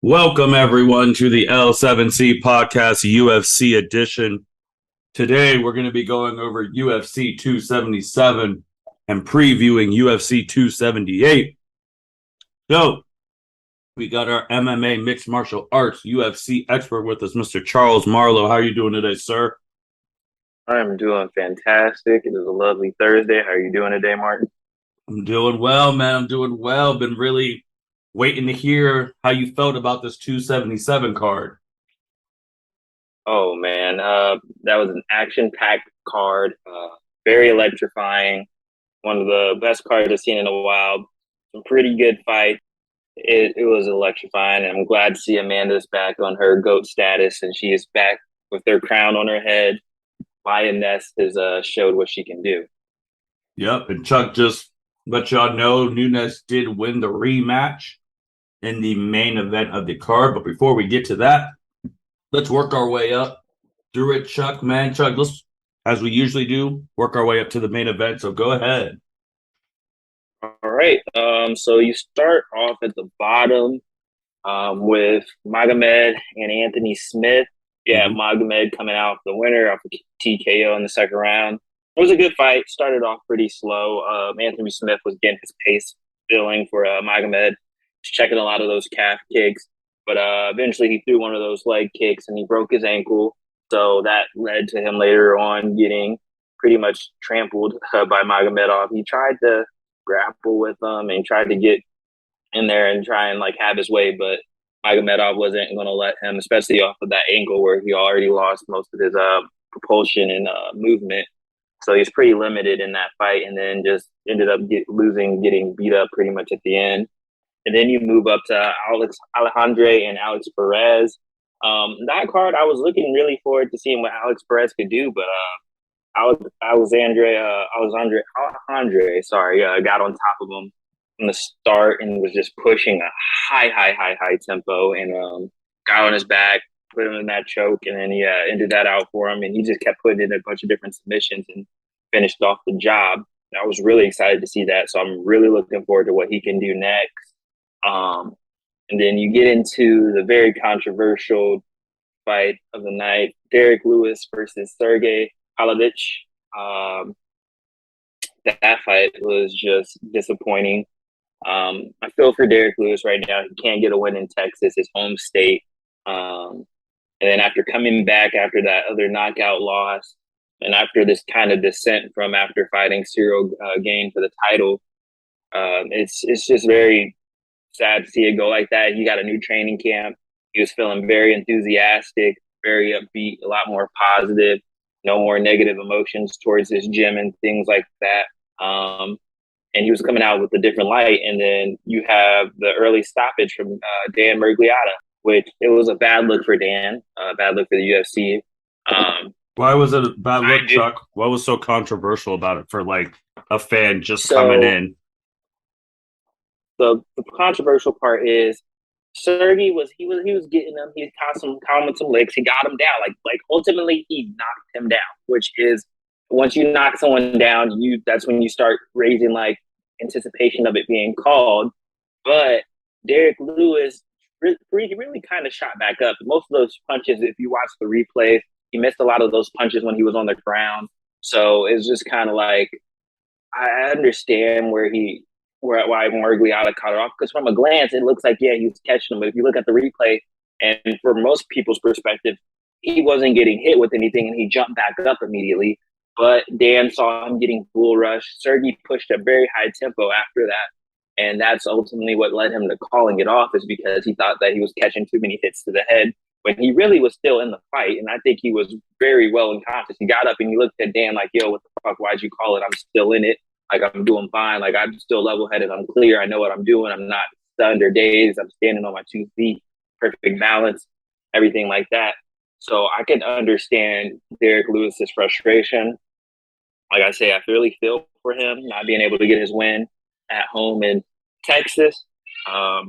Welcome, everyone, to the L7C Podcast UFC edition. Today, we're going to be going over UFC 277 and previewing UFC 278. So, we got our MMA Mixed Martial Arts UFC expert with us, Mr. Charles Marlowe. How are you doing today, sir? I'm doing fantastic. It is a lovely Thursday. How are you doing today, Martin? I'm doing well, man. I'm doing well. Been really waiting to hear how you felt about this 277 card. Oh, man. That was an action-packed card. Very electrifying. One of the best cards I've seen in a while. Some pretty good fight. It was electrifying. And I'm glad to see Amanda's back on her GOAT status, and she is back with her crown on her head. Lioness has showed what she can do. Yep, and Chuck just let y'all know Nunes did win the rematch in the main event of the card. But before we get to that, let's work our way up through it, Chuck. Man, Chuck, let's, as we usually do, work our way up to the main event. So go ahead. All right. So you start off at the bottom with Magomed and Anthony Smith. Yeah, Magomed coming out the winner off a TKO in the second round. It was a good fight. Started off pretty slow. Anthony Smith was getting his pace filling for Magomed. He's checking a lot of those calf kicks. But eventually he threw one of those leg kicks and he broke his ankle. So that led to him later on getting pretty much trampled by Magomedov. He tried to grapple with him and tried to get in there and try and have his way, but Magomedov wasn't going to let him, especially off of that ankle where he already lost most of his propulsion and movement. So he's pretty limited in that fight, and then just ended up losing, getting beat up pretty much at the end. And then you move up to Alexandre and Alex Perez. That card, I was looking really forward to seeing what Alex Perez could do, but Alexandre, got on top of him from the start and was just pushing a high tempo and got on his back, put him in that choke, and then he ended that out for him. And he just kept putting in a bunch of different submissions and finished off the job. And I was really excited to see that. So I'm really looking forward to what he can do next. And then you get into the very controversial fight of the night, Derrick Lewis versus Sergei Pavlovich. That fight was just disappointing. I feel for Derrick Lewis right now. He can't get a win in Texas, his home state. And then after coming back after that other knockout loss, and after this kind of descent from after fighting Cyril Gain for the title, it's just very sad to see it go like that. He got a new training camp. He was feeling very enthusiastic, very upbeat, a lot more positive, no more negative emotions towards his gym and things like that. And he was coming out with a different light. And then you have the early stoppage from Dan Miragliotta, which it was a bad look for Dan, bad look for the UFC. Why was it a bad look, Chuck? What was so controversial about it for a fan just coming in? The controversial part is Sergei was getting him. He caught him with some licks. He got him down. Like ultimately he knocked him down, which is once you knock someone down, that's when you start raising anticipation of it being called. But Derrick Lewis really kind of shot back up. Most of those punches, if you watch the replays, he missed a lot of those punches when he was on the ground. So it's just kind of I understand why Miragliotta caught it off, because from a glance it looks like he was catching him, but if you look at the replay, and for most people's perspective, he wasn't getting hit with anything and he jumped back up immediately. But Dan saw him getting bull rushed. Sergei pushed a very high tempo after that, and that's ultimately what led him to calling it off, is because he thought that he was catching too many hits to the head when he really was still in the fight. And I think he was very well unconscious. He got up and he looked at Dan like, yo, what the fuck, why'd you call it? I'm still in it. I'm doing fine. I'm still level-headed. I'm clear. I know what I'm doing. I'm not stunned or dazed. I'm standing on my 2 feet, perfect balance, everything like that. So I can understand Derrick Lewis's frustration. Like I say, I really feel for him not being able to get his win at home in Texas. I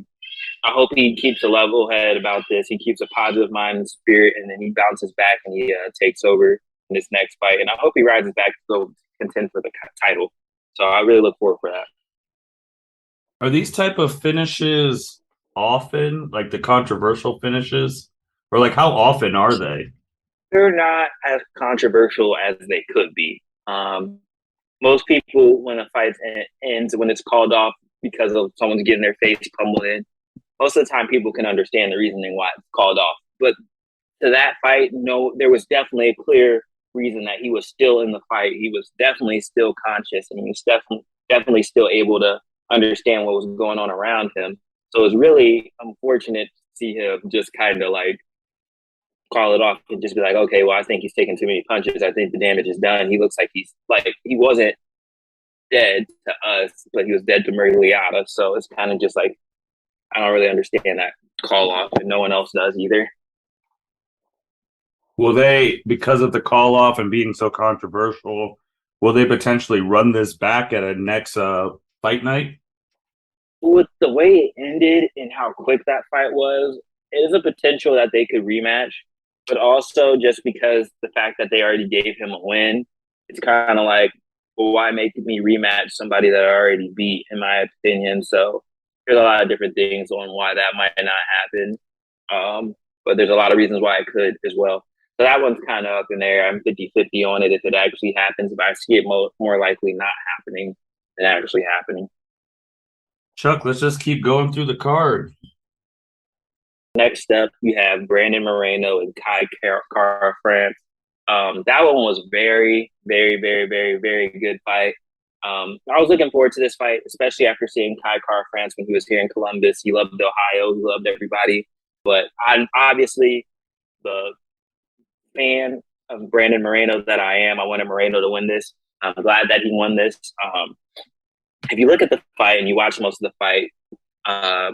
hope he keeps a level head about this. He keeps a positive mind and spirit, and then he bounces back and he takes over in this next fight. And I hope he rises back to go contend for the title. So I really look forward for that. Are these type of finishes often, like the controversial finishes, or like how often are they? They're not as controversial as they could be. Most people, when a fight ends, when it's called off because of someone's getting their face pummeled in, most of the time people can understand the reasoning why it's called off. But to that fight, no, there was definitely a clear reason that he was still in the fight. He was definitely still conscious, and he was definitely still able to understand what was going on around him. So it was really unfortunate to see him just kind of like call it off and just be like, okay, well, I think he's taking too many punches. I think the damage is done. He looks like he's like, he wasn't dead to us, but he was dead to Murgliata. So it's kind of just like, I don't really understand that call off, and no one else does either. Will they, because of the call off and being so controversial, will they potentially run this back at a next fight night? With the way it ended and how quick that fight was, it is a potential that they could rematch. But also just because the fact that they already gave him a win, it's kind of like, well, why make me rematch somebody that I already beat, in my opinion? So there's a lot of different things on why that might not happen. But there's a lot of reasons why it could as well. So that one's kind of up in there. I'm 50-50 on it if it actually happens, but I see it more likely not happening than actually happening. Chuck, let's just keep going through the card. Next up, you have Brandon Moreno and Kai Kara France. That one was very, very, very, very, very good fight. I was looking forward to this fight, especially after seeing Kai Kara France when he was here in Columbus. He loved Ohio. He loved everybody. But I'm obviously the fan of Brandon Moreno that I am. I wanted Moreno to win this. I'm glad that he won this. If you look at the fight and you watch most of the fight,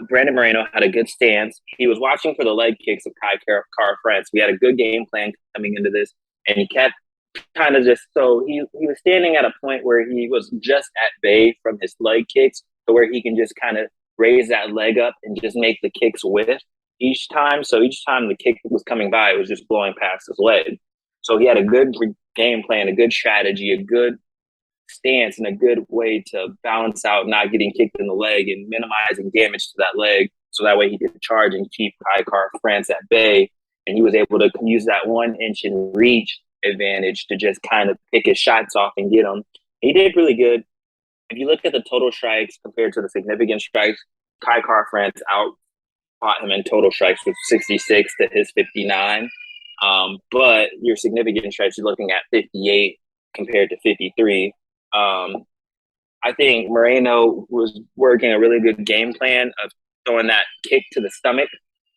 Brandon Moreno had a good stance. He was watching for the leg kicks of Kai Kara France. We had a good game plan coming into this, and he kept kind of just so he was standing at a point where he was just at bay from his leg kicks to where he can just kind of raise that leg up and just make the kicks with each time. So each time the kick was coming by, it was just blowing past his leg. So he had a good game plan, a good strategy, a good stance, and a good way to balance out not getting kicked in the leg and minimizing damage to that leg. So that way he could charge and keep Kai Kara France at bay. And he was able to use that 1 inch in reach advantage to just kind of pick his shots off and get them. He did really good. If you look at the total strikes compared to the significant strikes, Kai Kara France outfought him in total strikes with 66 to his 59. But your significant strikes, you're looking at 58 compared to 53. I think Moreno was working a really good game plan of throwing that kick to the stomach,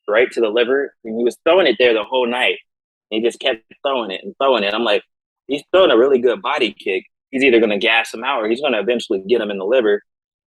right to the liver. And he was throwing it there the whole night. He just kept throwing it and throwing it. I'm like, he's throwing a really good body kick. He's either going to gas him out or he's going to eventually get him in the liver.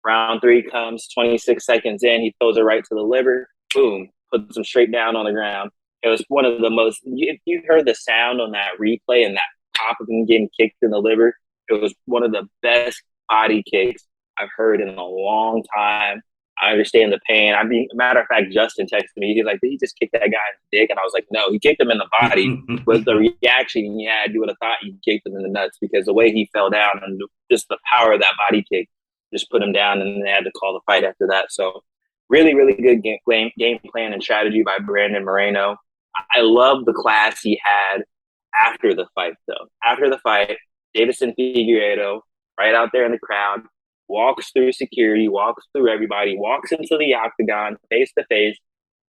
Round 3 comes, 26 seconds in, he throws it right to the liver. Boom, puts him straight down on the ground. It was one of the most, if you heard the sound on that replay and that pop of him getting kicked in the liver, it was one of the best body kicks I've heard in a long time. I understand the pain. Matter of fact, Justin texted me. He's like, did he just kick that guy in the dick? And I was like, no, he kicked him in the body. But the reaction he had, you would have thought he kicked him in the nuts because the way he fell down and just the power of that body kick just put him down, and they had to call the fight after that. So really, really good game plan and strategy by Brandon Moreno. I love the class he had after the fight, though. After the fight, Davison Figueiredo, right out there in the crowd, walks through security, walks through everybody, walks into the octagon face to face,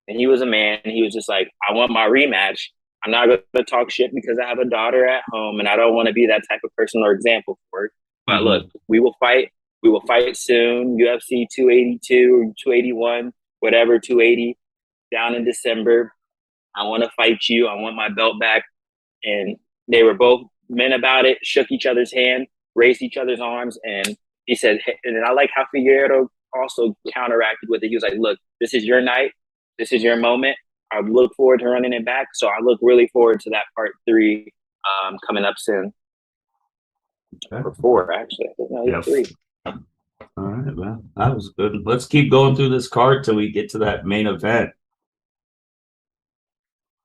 and he was a man. He was just like, I want my rematch. I'm not going to talk shit because I have a daughter at home, and I don't want to be that type of person or example for it. But look, we will fight. We will fight soon. UFC 282 or 281, whatever, 280, down in December. I want to fight you. I want my belt back. And they were both men about it, shook each other's hand, raised each other's arms, and he said, and I like how Figueiredo also counteracted with it. He was like, look, this is your night. This is your moment. I look forward to running it back. So I look really forward to that part 3 coming up soon. Okay. Or 4, actually. No, 3. All right, man. That was good. Let's keep going through this card till we get to that main event.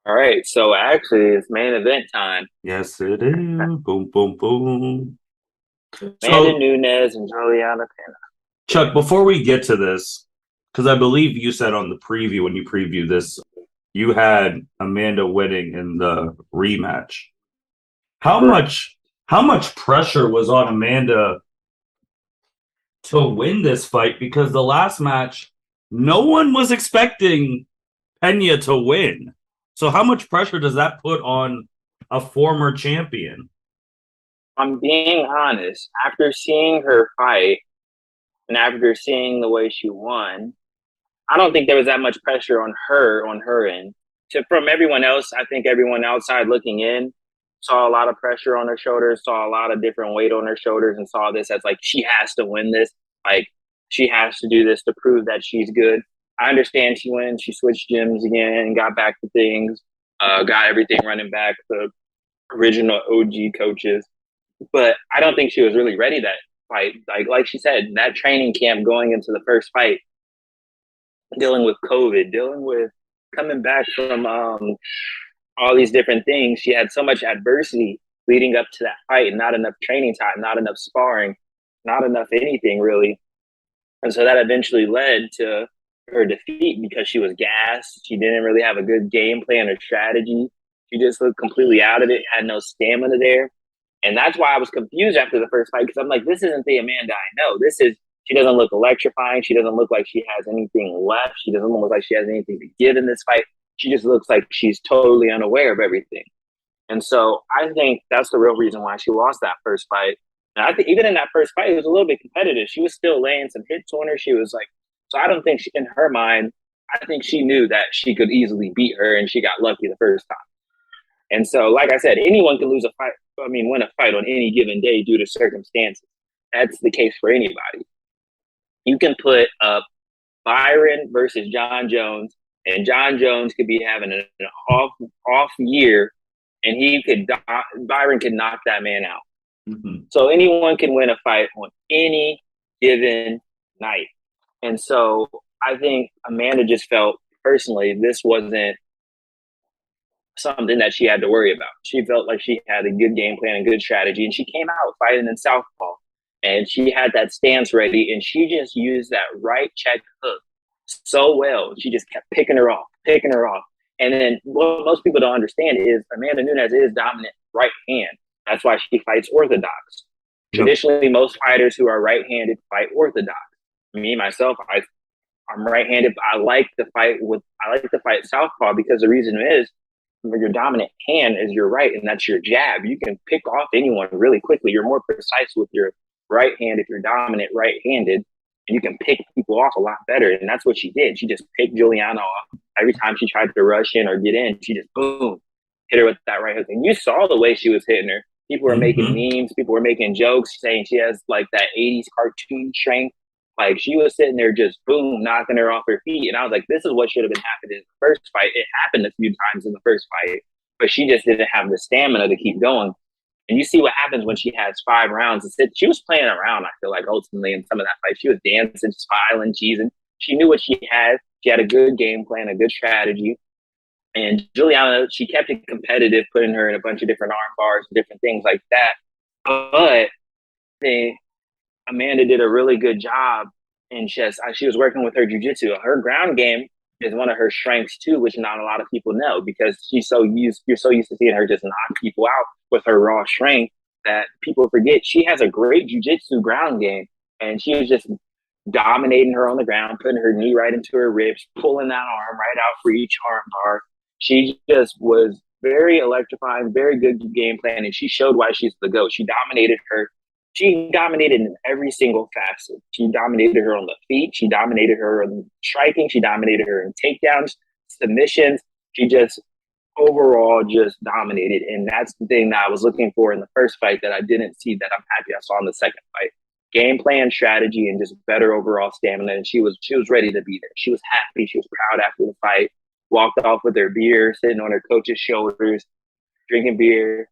All right. So actually, it's main event time. Yes, it is. Boom, boom, boom. Nunes and Juliana Pena. Chuck, before we get to this, because I believe you said on the preview, when you previewed this, you had Amanda winning in the rematch. How much pressure was on Amanda to win this fight? Because the last match, no one was expecting Pena to win. So how much pressure does that put on a former champion? I'm being honest. After seeing her fight and after seeing the way she won, I don't think there was that much pressure on her end. From everyone else, I think everyone outside looking in saw a lot of pressure on her shoulders, saw a lot of different weight on her shoulders, and saw this as like she has to win this. Like she has to do this to prove that she's good. I understand she went, she switched gyms again, got back to things, got everything running back, the original OG coaches. But I don't think she was really ready that fight. Like she said, that training camp going into the first fight, dealing with COVID, dealing with coming back from all these different things. She had so much adversity leading up to that fight, and not enough training time, not enough sparring, not enough anything really. And so that eventually led to her defeat because she was gassed. She didn't really have a good game plan or strategy. She just looked completely out of it, had no stamina there. And that's why I was confused after the first fight, because I'm like, this isn't the Amanda I know. She doesn't look electrifying. She doesn't look like she has anything left. She doesn't look like she has anything to give in this fight. She just looks like she's totally unaware of everything. And so I think that's the real reason why she lost that first fight. And I think even in that first fight, it was a little bit competitive. She was still laying some hits on her. She was like, so I don't think in her mind, I think she knew that she could easily beat her, and she got lucky the first time. And so, like I said, anyone can win a fight on any given day due to circumstances. That's the case for anybody. You can put up Byron versus John Jones, and John Jones could be having an off year, and Byron could knock that man out. Mm-hmm. So anyone can win a fight on any given night. And so I think Amanda just felt personally this wasn't something that she had to worry about. She felt like she had a good game plan and good strategy, and she came out fighting in southpaw, and she had that stance ready, and she just used that right check hook so well. She just kept picking her off. And then what most people don't understand is Amanda Nunes is dominant right hand. That's why she fights orthodox. Yep. Traditionally, most fighters who are right-handed fight orthodox. Me, myself, I'm right-handed. I like to fight southpaw because the reason is your dominant hand is your right, and that's your jab. You can pick off anyone really quickly. You're more precise with your right hand if you're dominant right-handed, and you can pick people off a lot better. And that's what she did. She just picked Juliana off. Every time she tried to rush in or get in, she just, boom, hit her with that right hook. And you saw the way she was hitting her. People were making memes. People were making jokes saying she has like that 80s cartoon strength. Like she was sitting there just, boom, knocking her off her feet. And I was like, this is what should have been happening in the first fight. It happened a few times in the first fight, but she just didn't have the stamina to keep going. And you see what happens when she has 5 rounds. She was playing around, I feel like, ultimately in some of that fight. She was dancing, smiling, cheesing. She knew what she had. She had a good game plan, a good strategy. And Juliana, she kept it competitive, putting her in a bunch of different arm bars, different things like that. But Amanda did a really good job in chess. She was working with her jiu-jitsu. Her ground game is one of her strengths too, which not a lot of people know, because you're so used to seeing her just knock people out with her raw strength that people forget she has a great jiu-jitsu ground game, and she was just dominating her on the ground, putting her knee right into her ribs, pulling that arm right out for each arm bar. She just was very electrifying, very good game plan, and she showed why she's the GOAT. She dominated in every single facet. She dominated her on the feet. She dominated her in striking. She dominated her in takedowns, submissions. She just overall just dominated. And that's the thing that I was looking for in the first fight that I didn't see, that I'm happy I saw in the second fight. Game plan, strategy, and just better overall stamina. And she was ready to be there. She was happy. She was proud after the fight. Walked off with her beer, sitting on her coach's shoulders, drinking beer,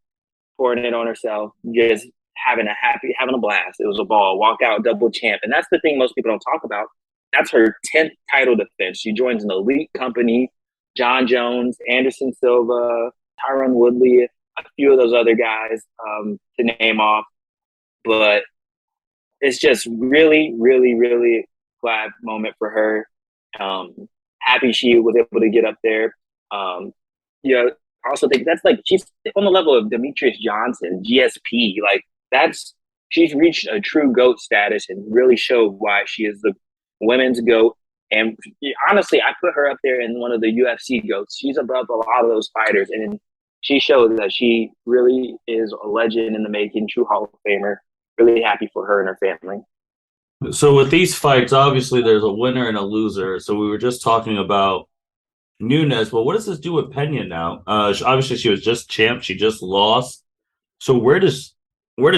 pouring it on herself, just having a blast. It was a ball. Walk out double champ. And that's the thing most people don't talk about. That's her 10th title defense. She joins an elite company, John Jones, Anderson Silva, Tyron Woodley, a few of those other guys to name off. But it's just really, really, really glad moment for her. Happy she was able to get up there. You know, I also think that's like she's on the level of Demetrius Johnson, GSP. Like that's she's reached a true GOAT status and really showed why she is the women's GOAT. And honestly, I put her up there in one of the UFC GOATs. She's above a lot of those fighters, and she showed that she really is a legend in the making, true Hall of Famer. Really happy for her and her family. So with these fights, obviously there's a winner and a loser. So we were just talking about Nunes. Well, what does this do with Pena now? Obviously she was just champ. She just lost. So where does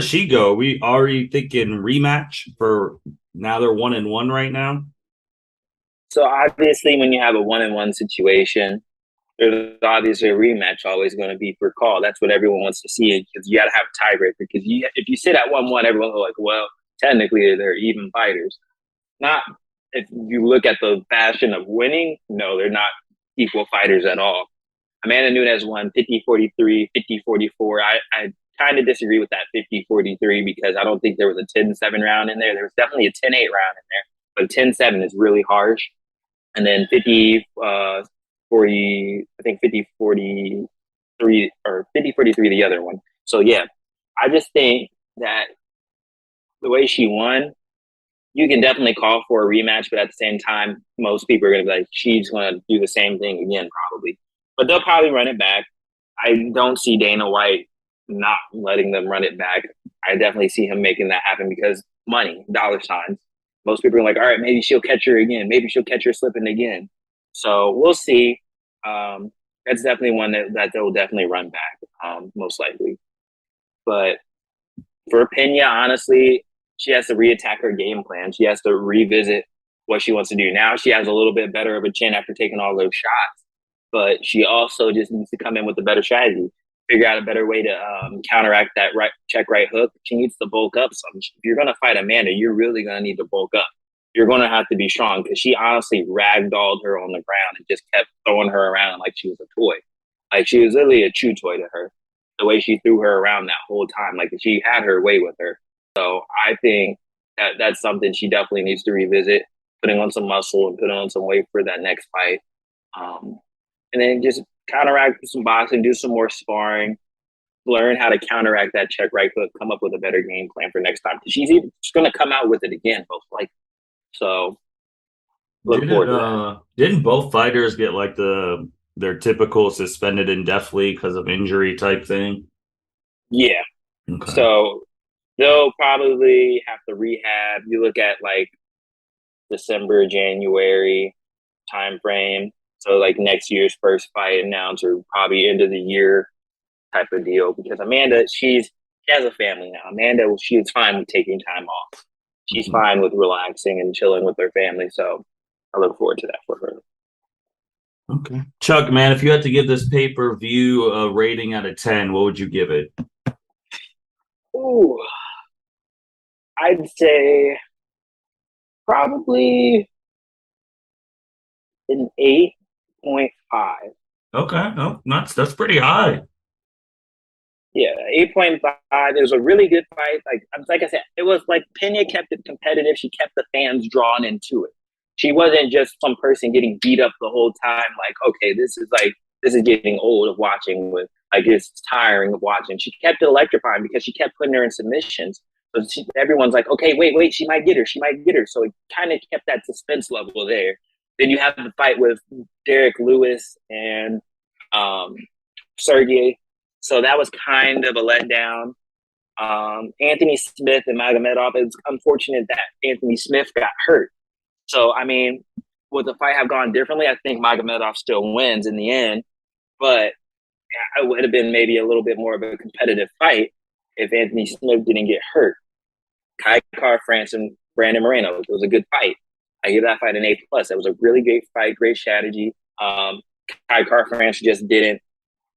she go? Are we already thinking rematch for now? They're 1-1 right now. So obviously, when you have a 1-1 situation, there's obviously a rematch always going to be for call. That's what everyone wants to see because you got to have a tiebreaker. Because if you sit at 1-1, everyone's like, well, technically they're even fighters. Not if you look at the fashion of winning, no, they're not equal fighters at all. Amanda Nunes won 50-43, 50-44. I kind of disagree with that 50-43 because I don't think there was a 10-7 round in there. There was definitely a 10-8 round in there, but 10-7 is really harsh. And then 40, I think 50-43 or 50-43 the other one. So yeah, I just think that the way she won, you can definitely call for a rematch, but at the same time, most people are going to be like, she's going to do the same thing again, probably. But they'll probably run it back. I don't see Dana White not letting them run it back. I definitely see him making that happen because money, dollar signs. Most people are like, all right, maybe she'll catch her again. Maybe she'll catch her slipping again. So we'll see. That's definitely one that they'll definitely run back, most likely. But for Pena, honestly, she has to reattack her game plan. She has to revisit what she wants to do. Now she has a little bit better of a chin after taking all those shots, but she also just needs to come in with a better strategy, figure out a better way to counteract that right hook. She needs to bulk up some. If you're going to fight Amanda, you're really going to need to bulk up. You're going to have to be strong because she honestly ragdolled her on the ground and just kept throwing her around like she was a toy. Like she was literally a chew toy to her. The way she threw her around that whole time, like she had her way with her. So I think that's something she definitely needs to revisit, putting on some muscle and putting on some weight for that next fight. And then just counteract some boxing, do some more sparring, learn how to counteract that check right hook, come up with a better game plan for next time. Because she's going to come out with it again, most likely. So look forward to that. Didn't both fighters get like their typical suspended indefinitely because of injury type thing? Yeah. Okay. So they'll probably have to rehab. You look at like December, January time frame. So like next year's first fight announced or probably end of the year type of deal. Because Amanda, she has a family now. Amanda, she is fine with taking time off. She's fine with relaxing and chilling with her family. So I look forward to that for her. Okay. Chuck, man, if you had to give this pay-per-view a rating out of 10, what would you give it? Ooh, I'd say probably an 8.5. Okay. Oh, that's pretty high. Yeah, 8.5. It was a really good fight. Like I said, it was like Pena kept it competitive. She kept the fans drawn into it. She wasn't just some person getting beat up the whole time. Like, okay, this is getting old of watching. With like it's tiring of watching. She kept it electrifying because she kept putting her in submissions. So everyone's like, okay, wait, she might get her. So it kind of kept that suspense level there. Then you have the fight with Derrick Lewis and Sergei. So that was kind of a letdown. Anthony Smith and Magomed, it's unfortunate that Anthony Smith got hurt. So, I mean, would the fight have gone differently? I think Magomed still wins in the end, but it would have been maybe a little bit more of a competitive fight if Anthony Smith didn't get hurt. Kai Car-France and Brandon Moreno, it was a good fight. I give that fight an A+. That was a really great fight, great strategy. Kai Car-France just didn't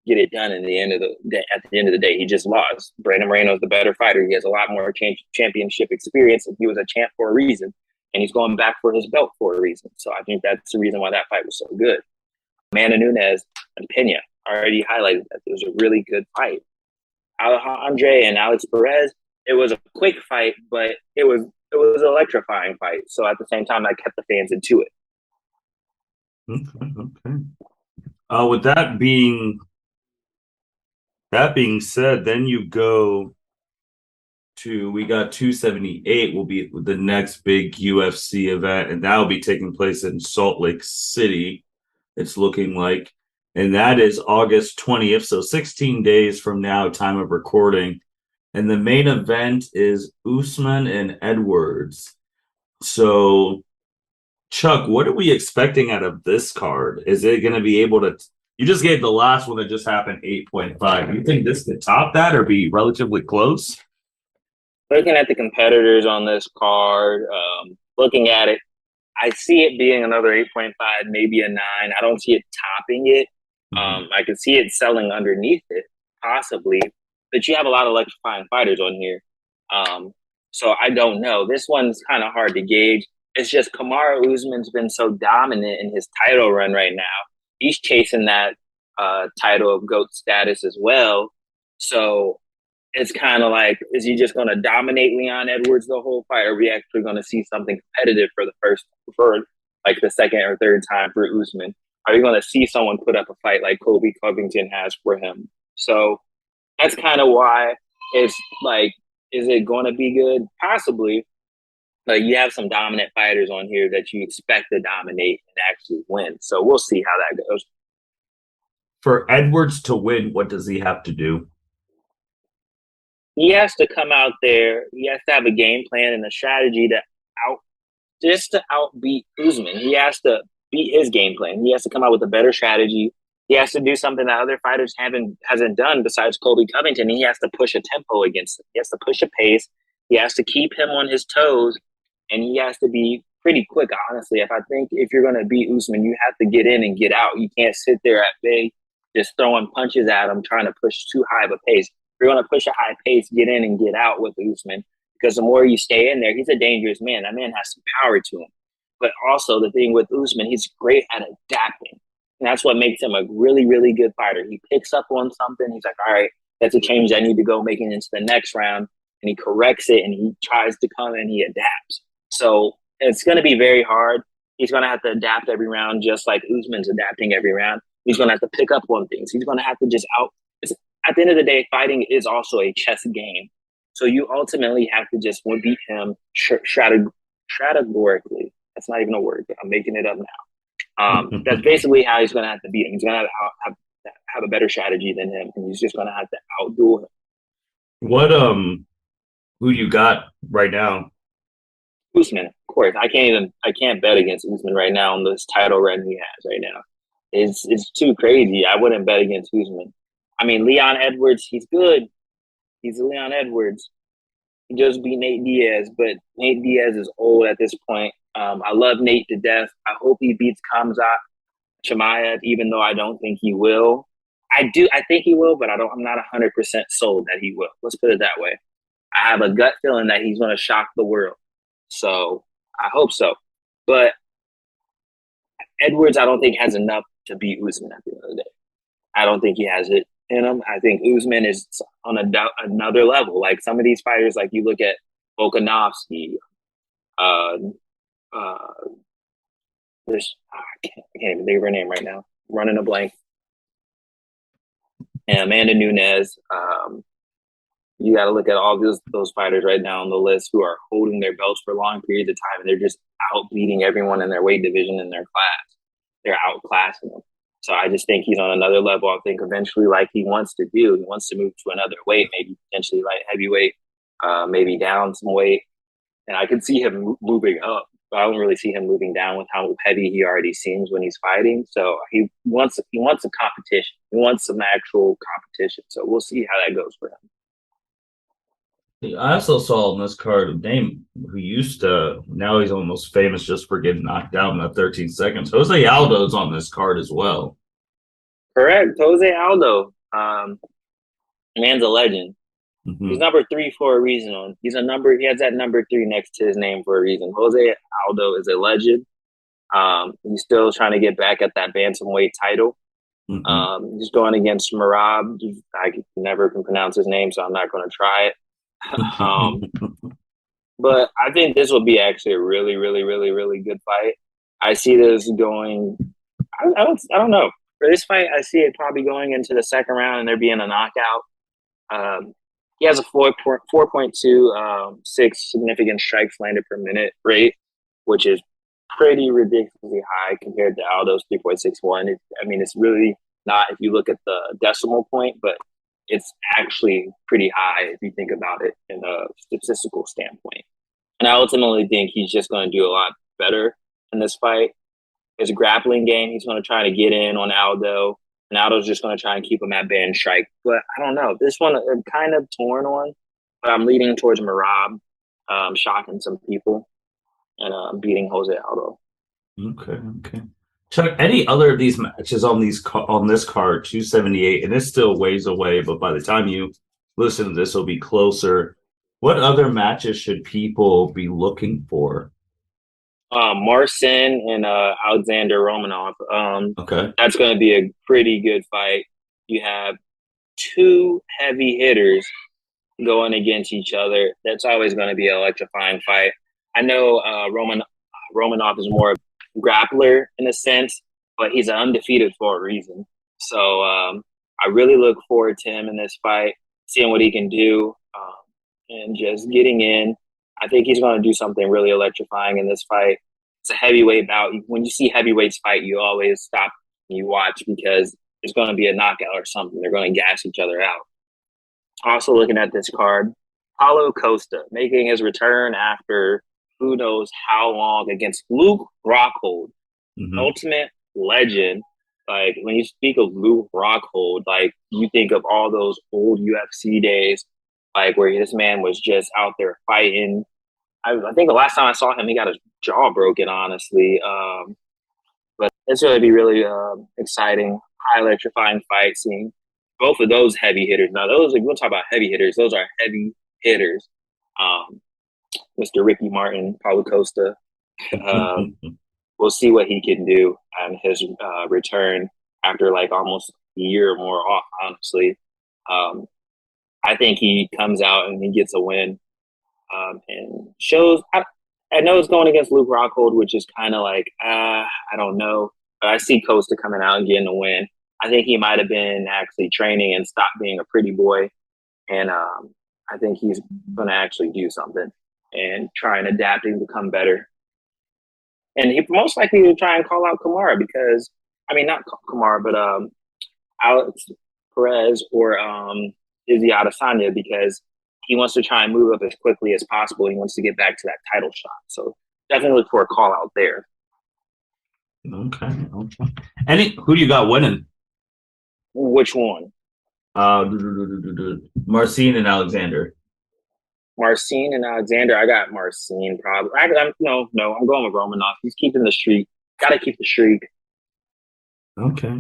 get it done at the end of the day. He just lost. Brandon Moreno is the better fighter. He has a lot more championship experience, and he was a champ for a reason. And he's going back for his belt for a reason. So I think that's the reason why that fight was so good. Amanda Nunes and Pena already highlighted that it was a really good fight. Alexandre and Alex Perez, it was a quick fight, but it was an electrifying fight. So at the same time, I kept the fans into it. Okay. With that being said, then you go to we got 278 will be the next big UFC event, and that'll be taking place in Salt Lake City. It's looking like, and that is August 20th, so 16 days from now, time of recording. And the main event is Usman and Edwards. So, Chuck, what are we expecting out of this card? Is it going to be able to? You just gave the last one that just happened 8.5. Do you think this could top that or be relatively close? Looking at the competitors on this card, looking at it, I see it being another 8.5, maybe a 9. I don't see it topping it. I can see it selling underneath it, possibly. But you have a lot of electrifying fighters on here. So I don't know. This one's kind of hard to gauge. It's just Kamaru Usman's been so dominant in his title run right now. He's chasing that title of GOAT status as well. So it's kind of like, is he just going to dominate Leon Edwards the whole fight? Or are we actually going to see something competitive for like the second or third time for Usman? Are you going to see someone put up a fight like Colby Covington has for him? So that's kind of why it's like, is it going to be good? Possibly. But you have some dominant fighters on here that you expect to dominate and actually win. So we'll see how that goes. For Edwards to win, what does he have to do? He has to come out there. He has to have a game plan and a strategy to outbeat Usman. He has to beat his game plan. He has to come out with a better strategy. He has to do something that other fighters hasn't done besides Colby Covington. He has to push a tempo against him. He has to push a pace. He has to keep him on his toes, and he has to be pretty quick. Honestly, if you're going to beat Usman, you have to get in and get out. You can't sit there at bay just throwing punches at him, trying to push too high of a pace. If you're going to push a high pace, get in and get out with Usman, because the more you stay in there, he's a dangerous man. That man has some power to him. But also the thing with Usman, he's great at adapting. And that's what makes him a really, really good fighter. He picks up on something. He's like, all right, that's a change I need to go making into the next round. And he corrects it and he tries to come and he adapts. So it's going to be very hard. He's going to have to adapt every round, just like Usman's adapting every round. He's going to have to pick up on things. He's going to have to just at the end of the day, fighting is also a chess game. So you ultimately have to just beat him strategically. That's not even a word, but I'm making it up now. That's basically how he's going to have to beat him. He's going to have a better strategy than him, and he's just going to have to outdo him. What who you got right now? Usman, of course. I can't bet against Usman right now on this title run he has right now. It's too crazy. I wouldn't bet against Usman. I mean, Leon Edwards, he's good. He's Leon Edwards. He just beat Nate Diaz, but Nate Diaz is old at this point. I love Nate to death. I hope he beats Khamzat Chimaev, even though I don't think he will. I think he will, but I'm not 100% sold that he will. Let's put it that way. I have a gut feeling that he's going to shock the world. So I hope so. But Edwards, I don't think has enough to beat Usman at the end of the day. I don't think he has it in him. I think Usman is on another level. Like some of these fighters, like you look at Volkanovski, I can't even think of her name right now. I'm running a blank. And Amanda Nunes. You got to look at all those fighters right now on the list who are holding their belts for long periods of time, and they're just outbeating everyone in their weight division in their class. They're outclassing them. So I just think he's on another level. I think eventually, like he wants to do, he wants to move to another weight, maybe potentially light heavyweight, maybe down some weight. And I could see him moving up, but I don't really see him moving down with how heavy he already seems when he's fighting. So he wants a competition. He wants some actual competition. So we'll see how that goes for him. I also saw on this card a name who used to, now he's almost famous just for getting knocked out in that 13 seconds. Jose Aldo's on this card as well. Correct. Jose Aldo. Man's a legend. Mm-hmm. He's number 3 for a reason. He has that number 3 next to his name for a reason. Jose Aldo is a legend. He's still trying to get back at that bantamweight title. Mm-hmm. He's going against Merab. I can never pronounce his name, so I'm not going to try it. But I think this will be actually a really, really, really, really good fight. I see this going I don't know. For this fight, I see it probably going into the second round and there being a knockout. He has a 4.26 significant strikes landed per minute rate, which is pretty ridiculously high compared to Aldo's 3.61. I mean, it's really not if you look at the decimal point, but it's actually pretty high if you think about it in a statistical standpoint. And I ultimately think he's just going to do a lot better in this fight. His grappling game, he's going to try to get in on Aldo, and Aldo's just going to try and keep him at band strike. But I don't know. This one I'm kind of torn on, but I'm leaning towards Merab, shocking some people, and beating Jose Aldo. Okay. Chuck, any other of these matches on this card, 278, and it's still ways away, but by the time you listen to this, it'll be closer. What other matches should people be looking for? Marcin and Alexander Romanov. Okay. That's going to be a pretty good fight. You have two heavy hitters going against each other. That's always going to be an electrifying fight. I know Romanov is more grappler in a sense, but he's undefeated for a reason. So I really look forward to him in this fight, seeing what he can do, and just getting in. I think he's going to do something really electrifying in this fight. It's a heavyweight bout. When you see heavyweights fight, you always stop and you watch because it's going to be a knockout or something. They're going to gas each other out. Also looking at this card, Paulo Costa making his return after who knows how long against Luke Rockhold, ultimate legend. Like when you speak of Luke Rockhold, like you think of all those old UFC days, like where this man was just out there fighting. I think the last time I saw him, he got his jaw broken, honestly. But it's going to be really exciting, high electrifying fight seeing both of those heavy hitters. Now, those, like, we'll talk about heavy hitters. Those are heavy hitters. Mr. Ricky Martin, Paulo Costa. We'll see what he can do on his return after like almost a year or more off, honestly. I think he comes out and he gets a win and shows. I know it's going against Luke Rockhold, which is kind of like, I don't know. But I see Costa coming out and getting a win. I think he might have been actually training and stopped being a pretty boy. And I think he's going to actually do something and try and adapt and become better. And he most likely will try and call out Kamara because, I mean, not Kamara, but Alex Perez or Izzy Adesanya because he wants to try and move up as quickly as possible. He wants to get back to that title shot. So definitely look for a call out there. Okay. Who do you got winning? Which one? Marcin and Alexander. Marcin and Alexander. I got Marcin probably. No, I'm going with Romanov. He's keeping the streak. Got to keep the streak. Okay.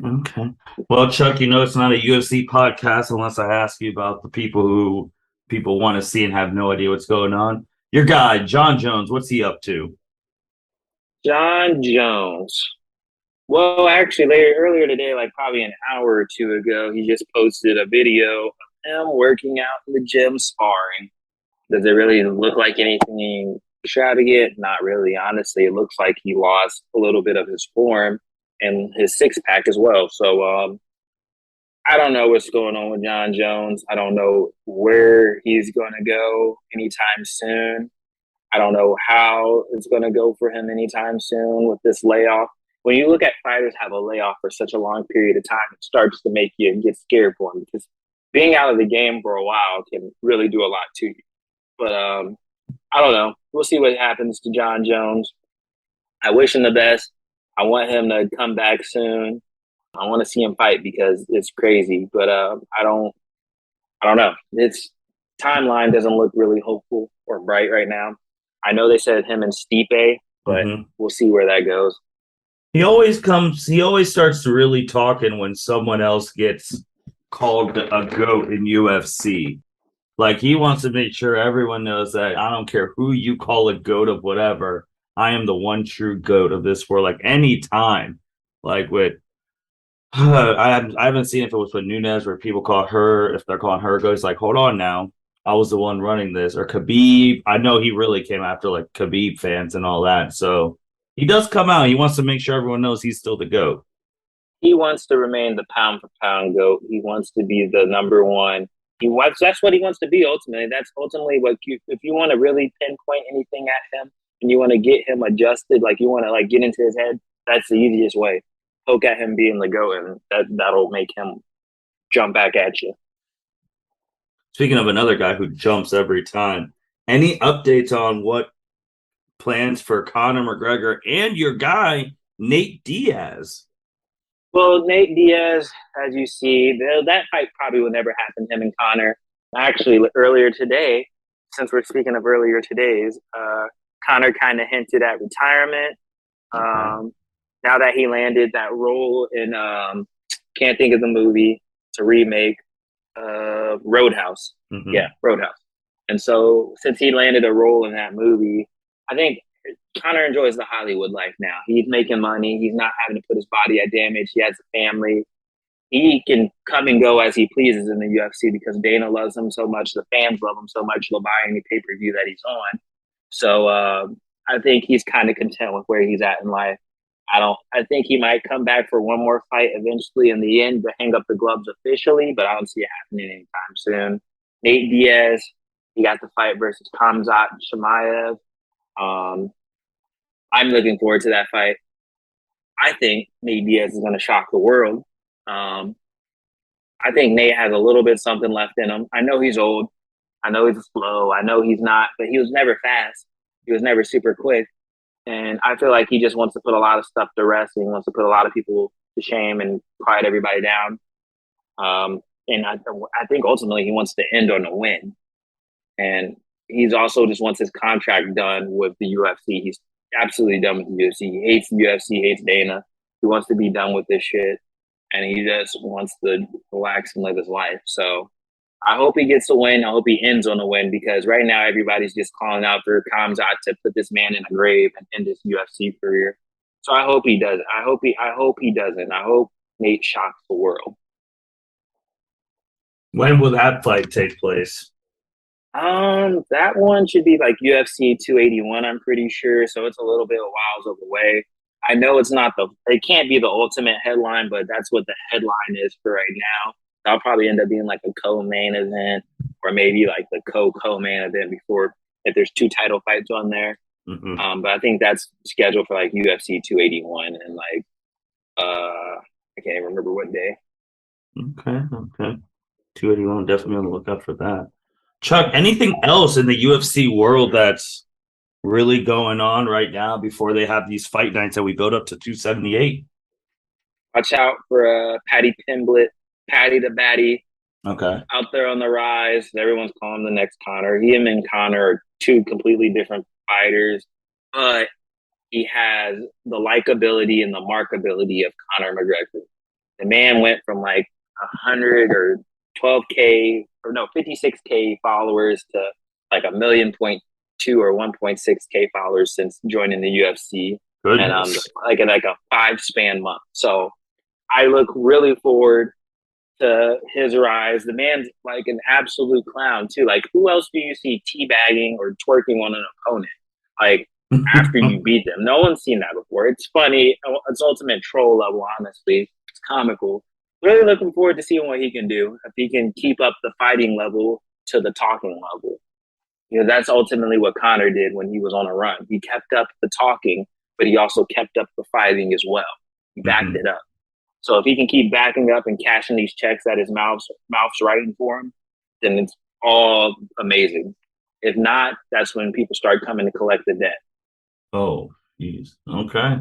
Well, Chuck, you know it's not a UFC podcast unless I ask you about the people who people want to see and have no idea what's going on. Your guy, John Jones, what's he up to? John Jones. Well, actually, earlier today, like probably an hour or two ago, he just posted a video of him working out in the gym sparring. Does it really look like anything extravagant? Not really, honestly. It looks like he lost a little bit of his form and his six-pack as well. So I don't know what's going on with John Jones. I don't know where he's going to go anytime soon. I don't know how it's going to go for him anytime soon with this layoff. When you look at fighters have a layoff for such a long period of time, it starts to make you get scared for them because being out of the game for a while can really do a lot to you. But I don't know. We'll see what happens to John Jones. I wish him the best. I want him to come back soon. I want to see him fight because it's crazy. But I don't know. Its timeline doesn't look really hopeful or bright right now. I know they said him and Stipe, but we'll see where that goes. He always starts really talking when someone else gets called a GOAT in UFC. Like, he wants to make sure everyone knows that I don't care who you call a GOAT of whatever, I am the one true GOAT of this world. Like, any time. Like, with I haven't seen if it was with Nunes where people call her, if they're calling her GOAT, it's like, hold on now. I was the one running this. Or Khabib. I know he really came after, like, Khabib fans and all that. So he does come out. He wants to make sure everyone knows he's still the GOAT. He wants to remain the pound for pound GOAT. He wants to be the number one. That's what he wants to be ultimately. That's ultimately if you want to really pinpoint anything at him and you want to get him adjusted, like you want to like get into his head, that's the easiest way. Poke at him being the GOAT, and that'll make him jump back at you. Speaking of another guy who jumps every time, any updates on what plans for Conor McGregor and your guy, Nate Diaz? Well, Nate Diaz, as you see, that fight probably will never happen, him and Conor. Actually, earlier today, since we're speaking of earlier todays, Conor kind of hinted at retirement. Now that he landed that role in, can't think of the movie, it's a remake, Roadhouse. Mm-hmm. Yeah, Roadhouse. And so since he landed a role in that movie, I think Conor enjoys the Hollywood life now. He's making money. He's not having to put his body at damage. He has a family. He can come and go as he pleases in the UFC because Dana loves him so much. The fans love him so much. They'll buy any pay-per-view that he's on. So I think he's kind of content with where he's at in life. I think he might come back for one more fight eventually in the end to hang up the gloves officially, but I don't see it happening anytime soon. Nate Diaz, he got the fight versus Khamzat Chimaev. I'm looking forward to that fight. I think Nate Diaz is going to shock the world. I think Nate has a little bit something left in him. I know he's old. I know he's slow. I know he's not, but he was never fast. He was never super quick. And I feel like he just wants to put a lot of stuff to rest. And he wants to put a lot of people to shame and quiet everybody down. And I think ultimately he wants to end on a win. And he's also just wants his contract done with the UFC. He's absolutely done with the UFC. He hates the UFC, hates Dana. He wants to be done with this shit. And he just wants to relax and live his life. So I hope he gets a win. I hope he ends on a win because right now everybody's just calling out for Khamzat to put this man in a grave and end his UFC career. So I hope he does. I hope he doesn't. I hope Nate shocks the world. When will that fight take place? That one should be like UFC 281, I'm pretty sure. So it's a little bit of whiles away. I know it can't be the ultimate headline, but that's what the headline is for right now. That'll probably end up being like a co-main event or maybe like the co-main event before if there's two title fights on there. Mm-hmm. But I think that's scheduled for like UFC 281 and like, I can't even remember what day. Okay. 281, definitely on the lookout for that. Chuck, anything else in the UFC world that's really going on right now before they have these fight nights that we build up to 278? Watch out for Patty Pimblett, Patty the Batty. Okay. Out there on the rise. Everyone's calling him the next Conor. Him and Conor are two completely different fighters, but he has the likability and the markability of Conor McGregor. The man went from like 100 or 12K or no 56K followers to like 1.2 or 1.6K followers since joining the UFC. Goodness. And like a 5-span month. So I look really forward to his rise. The man's like an absolute clown too. Like who else do you see teabagging or twerking on an opponent? Like after you beat them. No one's seen that before. It's funny. It's ultimate troll level, honestly. It's comical. Really looking forward to seeing what he can do. If he can keep up the fighting level to the talking level. You know, that's ultimately what Conor did when he was on a run. He kept up the talking, but he also kept up the fighting as well. He backed it up. So if he can keep backing up and cashing these checks that his mouth's writing for him, then it's all amazing. If not, that's when people start coming to collect the debt. Oh, geez. Okay.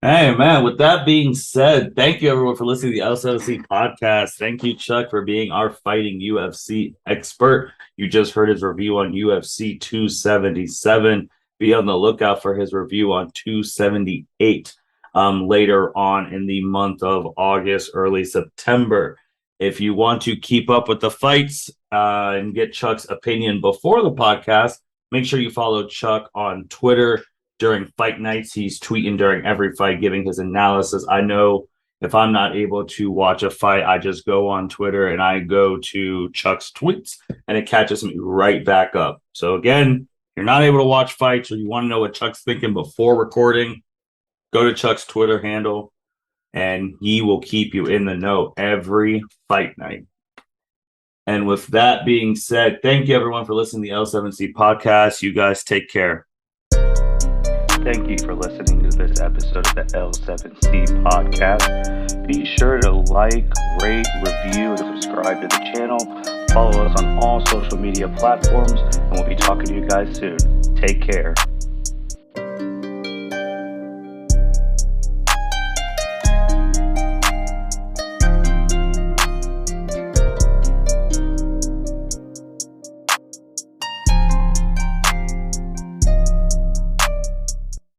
Hey, man, with that being said, thank you, everyone, for listening to the LCLC podcast. Thank you, Chuck, for being our fighting UFC expert. You just heard his review on UFC 277. Be on the lookout for his review on 278 later on in the month of August, early September. If you want to keep up with the fights and get Chuck's opinion before the podcast, make sure you follow Chuck on Twitter. During fight nights, he's tweeting during every fight, giving his analysis. I know if I'm not able to watch a fight, I just go on Twitter and I go to Chuck's tweets and it catches me right back up. So again, if you're not able to watch fights or you want to know what Chuck's thinking before recording, go to Chuck's Twitter handle and he will keep you in the know every fight night. And with that being said, thank you everyone for listening to the L7C podcast. You guys take care. Thank you for listening to this episode of the L7C podcast. Be sure to like, rate, review, and subscribe to the channel. Follow us on all social media platforms, and we'll be talking to you guys soon. Take care.